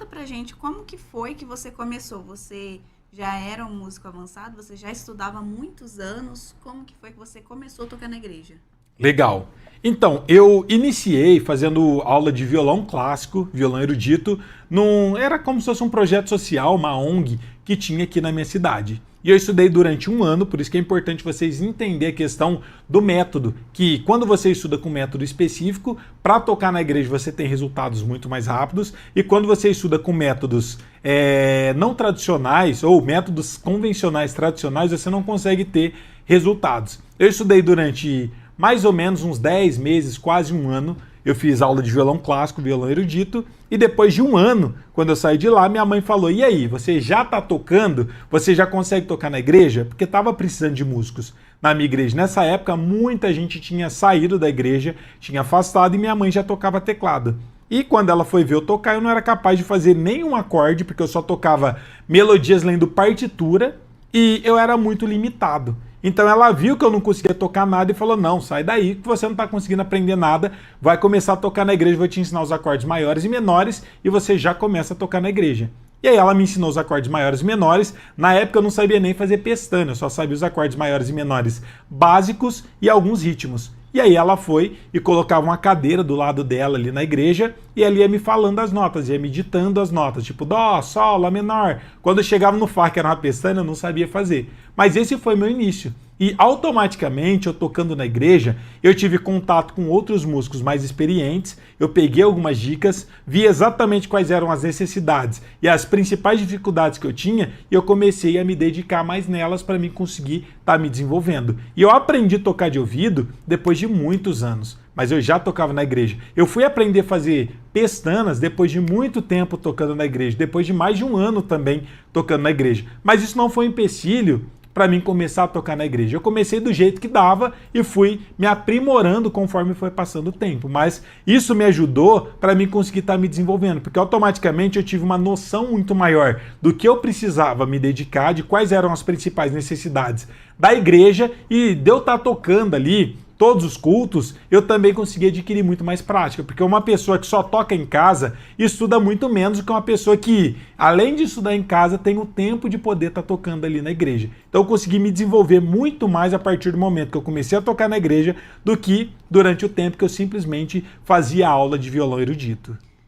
conta pra gente como que foi que você começou. Você já era um músico avançado? Você já estudava há muitos anos? Como que foi que você começou a tocar na igreja? Legal. Então, eu iniciei fazendo aula de violão clássico, violão erudito, era como se fosse um projeto social, uma ONG que tinha aqui na minha cidade. E eu estudei durante um ano, por isso que é importante vocês entenderem a questão do método, que quando você estuda com método específico, para tocar na igreja você tem resultados muito mais rápidos, e quando você estuda com métodos não tradicionais, ou métodos convencionais tradicionais, você não consegue ter resultados. Eu estudei durante mais ou menos uns 10 meses, quase um ano. Eu fiz aula de violão clássico, violão erudito, e depois de um ano, quando eu saí de lá, minha mãe falou: e aí, você já tá tocando? Você já consegue tocar na igreja? Porque tava precisando de músicos na minha igreja. Nessa época, muita gente tinha saído da igreja, tinha afastado, e minha mãe já tocava teclado. E quando ela foi ver eu tocar, eu não era capaz de fazer nenhum acorde, porque eu só tocava melodias lendo partitura, e eu era muito limitado. Então ela viu que eu não conseguia tocar nada e falou: não, sai daí que você não está conseguindo aprender nada, vai começar a tocar na igreja, vou te ensinar os acordes maiores e menores e você já começa a tocar na igreja. E aí ela me ensinou os acordes maiores e menores. Na época eu não sabia nem fazer pestana, eu só sabia os acordes maiores e menores básicos e alguns ritmos. E aí ela foi e colocava uma cadeira do lado dela ali na igreja e ela ia me falando as notas, ia me ditando as notas, tipo dó, sol, lá menor. Quando eu chegava no fá, que era uma pestana, eu não sabia fazer. Mas esse foi meu início. E automaticamente, eu tocando na igreja, eu tive contato com outros músicos mais experientes, eu peguei algumas dicas, vi exatamente quais eram as necessidades e as principais dificuldades que eu tinha, e eu comecei a me dedicar mais nelas para mim conseguir estar me desenvolvendo. E eu aprendi a tocar de ouvido depois de muitos anos, mas eu já tocava na igreja. Eu fui aprender a fazer pestanas depois de muito tempo tocando na igreja, depois de mais de um ano também tocando na igreja. Mas isso não foi um empecilho para mim começar a tocar na igreja. Eu comecei do jeito que dava e fui me aprimorando conforme foi passando o tempo. Mas isso me ajudou para mim conseguir estar me desenvolvendo, porque automaticamente eu tive uma noção muito maior do que eu precisava me dedicar, de quais eram as principais necessidades da igreja, e de eu estar tocando ali todos os cultos, eu também consegui adquirir muito mais prática, porque uma pessoa que só toca em casa estuda muito menos do que uma pessoa que, além de estudar em casa, tem o tempo de poder estar tocando ali na igreja. Então eu consegui me desenvolver muito mais a partir do momento que eu comecei a tocar na igreja do que durante o tempo que eu simplesmente fazia aula de violão erudito.